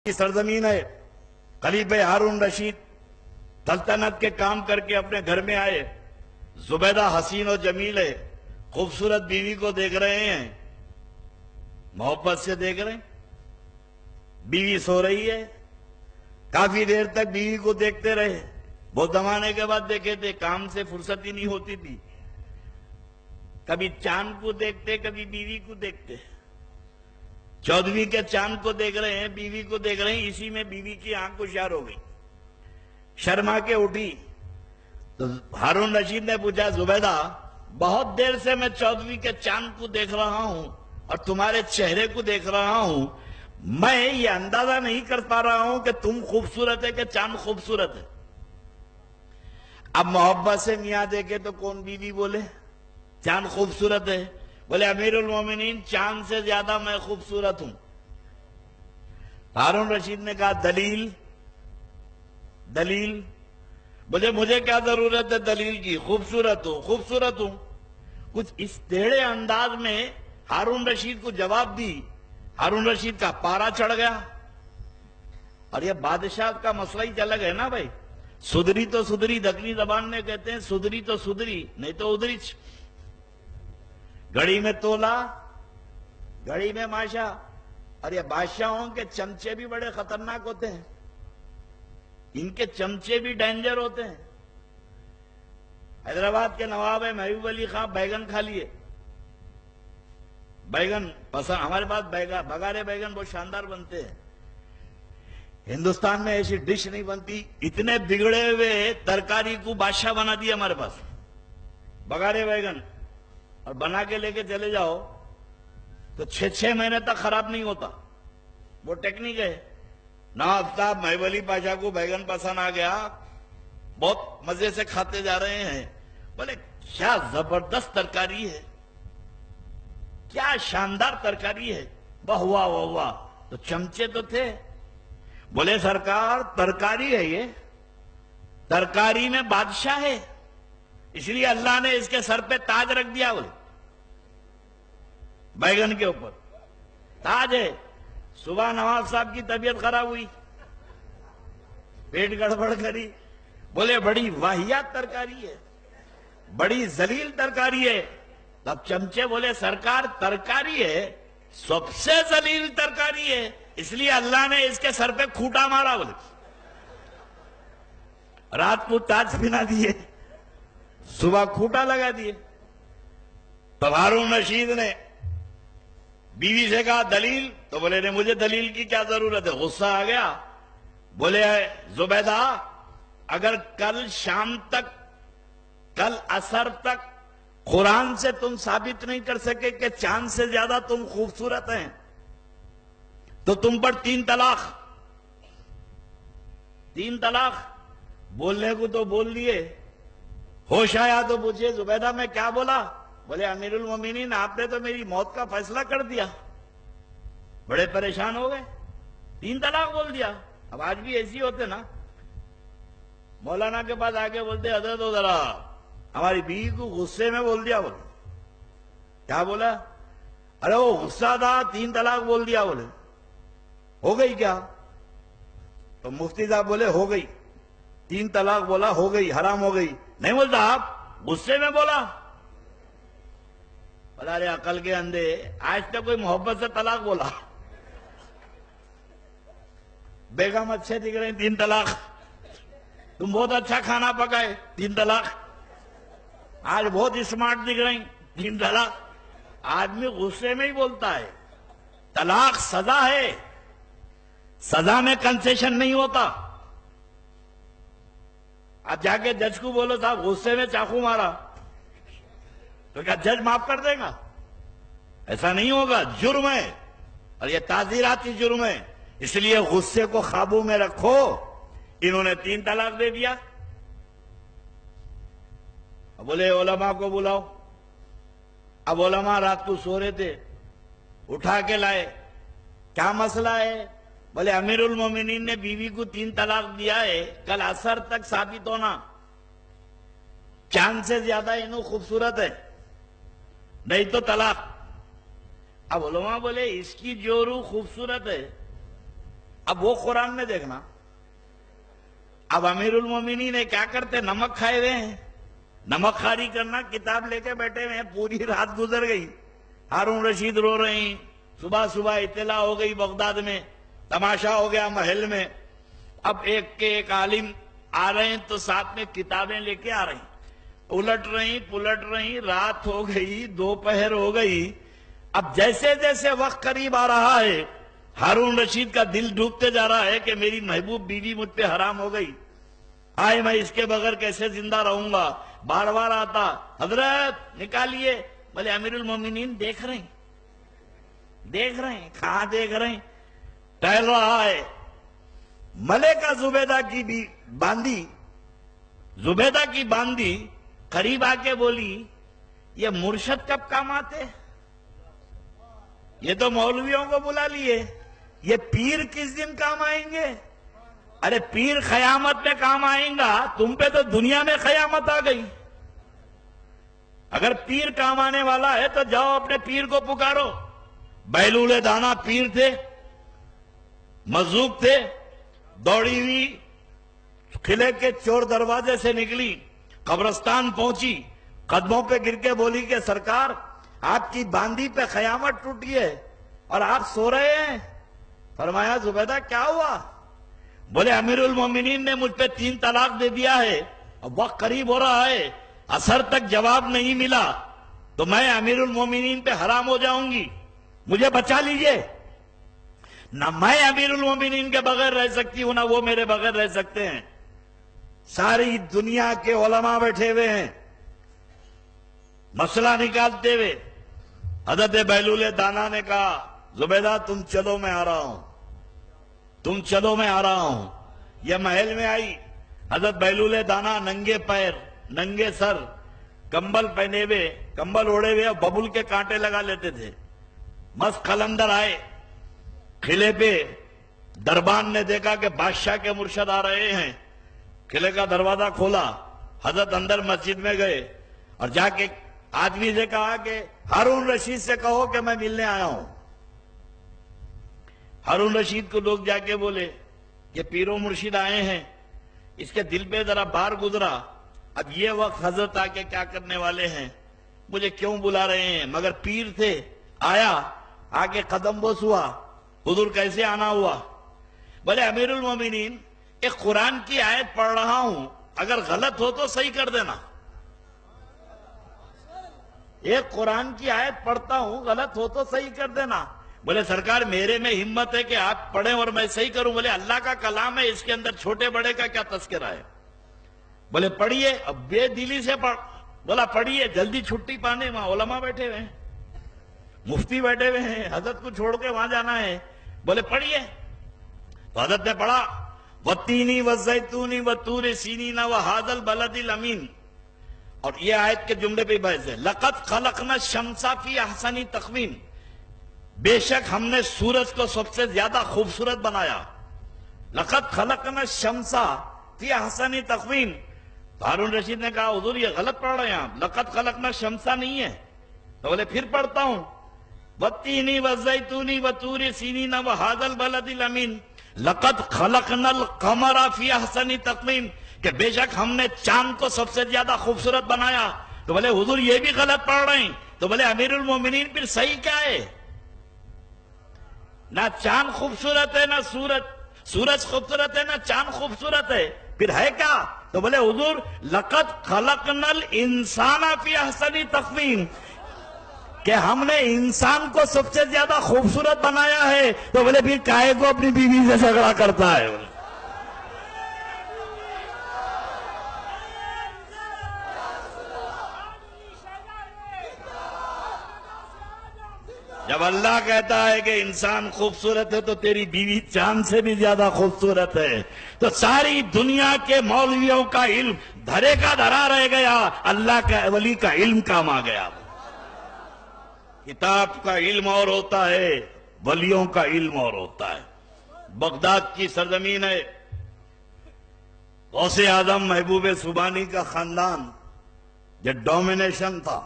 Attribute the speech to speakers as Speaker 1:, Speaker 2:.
Speaker 1: کی سرزمین ہے. خلیفہ ہارون رشید سلطنت کے کام کر کے اپنے گھر میں آئے. زبیدہ حسین و جمیل ہے, خوبصورت بیوی کو دیکھ رہے ہیں, محبت سے دیکھ رہے ہیں. بیوی سو رہی ہے, کافی دیر تک بیوی کو دیکھتے رہے. بہت زمانے کے بعد دیکھے تھے, کام سے فرصت ہی نہیں ہوتی تھی. کبھی چاند کو دیکھتے, کبھی بیوی کو دیکھتے. 14ویں کے چاند کو دیکھ رہے ہیں, بیوی کو دیکھ رہے ہیں. اسی میں بیوی کی آنکھ ہوشیار ہو گئی, شرما کے اٹھی. تو ہارون رشید نے پوچھا, زبیدہ بہت دیر سے میں 14ویں کے چاند کو دیکھ رہا ہوں اور تمہارے چہرے کو دیکھ رہا ہوں, میں یہ اندازہ نہیں کر پا رہا ہوں کہ تم خوبصورت ہے کہ چاند خوبصورت ہے. اب محبت سے میاں دیکھے تو کون بیوی بولے چاند خوبصورت ہے؟ بولے امیر المومنین چاند سے زیادہ میں خوبصورت ہوں. ہارون رشید نے کہا دلیل دلیل. بولے مجھے کیا ضرورت ہے دلیل کی, خوبصورت ہوں خوبصورت ہوں. کچھ اس ٹیڑھے انداز میں ہارون رشید کو جواب دی. ہارون رشید کا پارا چڑھ گیا. اور یہ بادشاہ کا مسئلہ ہی الگ ہے نا بھائی. سدری تو سدری, دکنی زبان میں کہتے ہیں سدری تو سدری نہیں تو ادری. گھڑی میں تولا, گھڑی میں ماشا. اور یہ بادشاہوں کے چمچے بھی بڑے خطرناک ہوتے ہیں, ان کے چمچے بھی ڈینجر ہوتے ہیں. حیدرآباد کے نواب محبوب علی خان بیگن کھا لیے. بیگن پسند, ہمارے پاس بگارے بیگن بہت شاندار بنتے ہیں. ہندوستان میں ایسی ڈش نہیں بنتی. اتنے بگڑے ہوئے ترکاری کو بادشاہ بنا دیا ہمارے پاس, بگارے بیگن. اور بنا کے لے کے چلے جاؤ تو 6 مہینے تک خراب نہیں ہوتا. وہ ٹیکنیک ہے. نواب صاحب محبوب علی پاشا کو بیگن پسند آ گیا, بہت مزے سے کھاتے جا رہے ہیں. بولے کیا زبردست ترکاری ہے, کیا شاندار ترکاری ہے, واہ واہ واہ واہ. تو چمچے تو تھے. بولے سرکار ترکاری ہے, یہ ترکاری میں بادشاہ ہے, اس لیے اللہ نے اس کے سر پہ تاج رکھ دیا. بولے بیگن کے اوپر تاج ہے. صبح نواز صاحب کی طبیعت خراب ہوئی, پیٹ گڑبڑ کری. بولے بڑی واہیات ترکاری ہے, بڑی ذلیل ترکاری ہے. تب چمچے بولے سرکار ترکاری ہے, سب سے ذلیل ترکاری ہے, اس لیے اللہ نے اس کے سر پہ کھوٹا مارا. بولے رات کو تاج پہنا دیے, صبح کھوٹا لگا دیے. تو ہارون رشید نے بیوی سے کہا دلیل, تو بولے نہیں مجھے دلیل کی کیا ضرورت ہے. غصہ آ گیا. بولے زبیدہ اگر کل شام تک, کل عصر تک قرآن سے تم ثابت نہیں کر سکے کہ چاند سے زیادہ تم خوبصورت ہیں تو تم پر 3 طلاق. 3 طلاق. بولنے کو تو بول لیے, ہوش آیا تو پوچھے زبیدہ میں کیا بولا؟ بولے امیر المومنین آپ نے تو میری موت کا فیصلہ کر دیا. بڑے پریشان ہو گئے, 3 طلاق بول دیا. اب آج بھی ایسی ہوتے نا, مولانا کے پاس آ کے بولتے حضرت ہو ذرا ہماری بیوی کو غصے میں بول دیا. بولے کیا بولا؟ ارے وہ غصہ تھا, 3 طلاق بول دیا. بولے ہو گئی کیا؟ تو مفتی صاحب بولے ہو گئی. 3 طلاق بولا, ہو گئی, حرام ہو گئی. نہیں بولتا آپ غصے میں بولا. بولا ارے عقل کے اندھے, آج تک کوئی محبت سے طلاق بولا؟ بیگم اچھے دکھ رہے ہیں, 3 طلاق. تم بہت اچھا کھانا پکائے, 3 طلاق. آج بہت اسمارٹ دکھ رہے ہیں, 3 طلاق. آدمی غصے میں ہی بولتا ہے. طلاق سزا ہے, سزا میں کنسیشن نہیں ہوتا. اب جا کے جج کو بولو صاحب غصے میں چاقو مارا, تو کیا جج معاف کر دے گا؟ ایسا نہیں ہوگا, جرم ہے. اور یہ تعزیراتی جرم ہے. اس لیے غصے کو قابو میں رکھو. انہوں نے 3 طلاق دے دیا. اب بولے علماء کو بلاؤ. اب علماء رات کو سو رہے تھے, اٹھا کے لائے. کیا مسئلہ ہے؟ بولے امیر المومنین نے بیوی کو 3 طلاق دیا ہے, کل عصر تک ثابت ہونا چاند سے زیادہ انہوں خوبصورت ہے, نہیں تو طلاق. اب علماء بولے اس کی جو روح خوبصورت ہے اب وہ قرآن میں دیکھنا، اب امیر المومنین کیا کرتے؟ نمک کھائے ہوئے ہیں، نمک خواری کرنا، کتاب لے کے بیٹھے ہوئے ہیں، پوری رات گزر گئی، ہارون رشید رو رہے ہیں، صبح صبح اطلاع ہو گئی بغداد میں، تماشا ہو گیا محل میں، اب ایک کے ایک عالم آ رہے ہیں تو ساتھ میں کتابیں لے کے آ رہے ہیں، پلٹ رہی، رات ہو گئی، دوپہر ہو گئی، اب جیسے جیسے وقت قریب آ رہا ہے ہارون رشید کا دل ڈوبتے جا رہا ہے کہ میری محبوب بیوی مجھ پہ حرام ہو گئی، آئے میں اس کے بغیر کیسے زندہ رہوں گا، بار بار آتا، حضرت نکالیے، بولے امیر المومنین دیکھ رہے ہیں، کہاں دیکھ رہے ہیں، ٹہل رہا ہے، ملکہ زبیدہ کی باندی قریب آ کے بولی یہ مرشد کب کام آتے؟ یہ تو مولویوں کو بلا لیے، یہ پیر کس دن کام آئیں گے؟ ارے پیر قیامت میں کام آئیں گا، تم پہ تو دنیا میں قیامت آ گئی، اگر پیر کام آنے والا ہے تو جاؤ اپنے پیر کو پکارو۔ بیلول دانا پیر تھے، مزوق تھے، دوڑی ہوئی قلعے کے چور دروازے سے نکلی، قبرستان پہنچی، قدموں پہ گر کے بولی کہ سرکار آپ کی باندی پہ قیامت ٹوٹی ہے اور آپ سو رہے ہیں۔ فرمایا زبیدہ کیا ہوا؟ بولے امیر المومنین نے مجھ پہ 3 طلاق دے دیا ہے، اب وقت قریب ہو رہا ہے، عصر تک جواب نہیں ملا تو میں امیر المومنین پہ حرام ہو جاؤں گی، مجھے بچا لیجئے، نہ میں امیر المومنین کے بغیر رہ سکتی ہوں نہ وہ میرے بغیر رہ سکتے ہیں۔ ساری دنیا کے علماء بیٹھے ہوئے ہیں، مسئلہ نکالتے ہوئے، حضرت بیلول دانا نے کہا زبیدہ تم چلو میں آ رہا ہوں، یہ محل میں آئی، حضرت بیلول دانا ننگے پیر، ننگے سر، کمبل پہنے ہوئے، کمبل اوڑے ہوئے، اور ببول کے کانٹے لگا لیتے تھے، مست قلندر آئے قلعے پہ، دربان نے دیکھا کہ بادشاہ کے مرشد آ رہے ہیں، قلعے کا دروازہ کھولا، حضرت اندر مسجد میں گئے اور جا کے آدمی سے کہا کہ ہارون رشید سے کہو کہ میں ملنے آیا ہوں۔ ہارون رشید کو لوگ جا کے بولے کہ پیر و مرشد آئے ہیں، اس کے دل پہ ذرا بار گزرا، اب یہ وقت حضرت آ کے کیا کرنے والے ہیں، مجھے کیوں بلا رہے ہیں، مگر پیر تھے، آیا، آگے قدم بوس ہوا، حضور کیسے آنا ہوا؟ بولے امیر المومنین ایک قرآن کی آیت پڑھ رہا ہوں، اگر غلط ہو تو صحیح کر دینا، ایک قرآن کی آیت پڑھتا ہوں، غلط ہو تو صحیح کر دینا۔ بولے سرکار میرے میں ہمت ہے کہ آپ پڑھیں اور میں صحیح کروں۔ بولے اللہ کا کلام ہے، اس کے اندر چھوٹے بڑے کا کیا تذکرہ ہے؟ بولے پڑھیے، اب بے دلی سے پڑھ، بولا پڑھیے، جلدی چھٹی پانے، وہاں علماء بیٹھے ہوئے ہیں، مفتی بیٹھے ہوئے ہیں، حضرت کو چھوڑ کے وہاں جانا ہے، بولے پڑھیے، تو حضرت نے پڑھا وَالتِّينِ وَالزَّيْتُونِ وَالطُّورِ سِينِينَ وَهَذَا الْبَلَدِ الْأَمِينِ، اور یہ آیت کے جملے پہ بحث ہے، لَقَدْ خَلَقْنَا الشَّمْسَ فِي أَحْسَنِ تَقْوِيمٍ، بے شک ہم نے سورج کو سب سے زیادہ خوبصورت بنایا، لَقَدْ خَلَقْنَا الشَّمْسَ فِي أَحْسَنِ تَقْوِيمٍ۔ تو ہارون رشید نے کہا حضور یہ غلط پڑھ رہے ہیں آپ، لَقَدْ خَلَقْنَا الشَّمْسَ نہیں ہے، تو بولے پھر پڑھتا ہوں وَالتِّينِ وَالزَّيْتُونِ وَالطُّورِ سِينِينَ وَهَذَا الْبَلَدِ الْأَمِينِ لَقَدْ خَلَقْنَا الْقَمَرَ فِي أَحْسَنِ تَقْوِيمٍ، کہ بے شک ہم نے چاند کو سب سے زیادہ خوبصورت بنایا۔ تو بولے حضور یہ بھی غلط پڑھ رہے ہیں، تو بولے امیر المومنین پھر صحیح کیا ہے؟ نہ چاند خوبصورت ہے نہ سورج خوبصورت ہے نہ چاند خوبصورت ہے، پھر ہے کیا؟ تو بولے حضور لَقَدْ خَلَقْنَا الْإِنسَانَ فِي أَحْسَنِ تَقْوِيمٍ، کہ ہم نے انسان کو سب سے زیادہ خوبصورت بنایا ہے۔ تو بولے پھر کائے کو اپنی بیوی سے جھگڑا کرتا ہے؟ جب اللہ کہتا ہے کہ انسان خوبصورت ہے تو تیری بیوی چاند سے بھی زیادہ خوبصورت ہے، تو ساری دنیا کے مولویوں کا علم دھرے کا دھرا رہ گیا، اللہ کا ولی کا علم کام آ گیا۔ کتاب کا علم اور ہوتا ہے، ولیوں کا علم اور ہوتا ہے۔ بغداد کی سرزمین ہے، غوث اعظم محبوب سبحانی کا خاندان، یہ ڈومینیشن تھا۔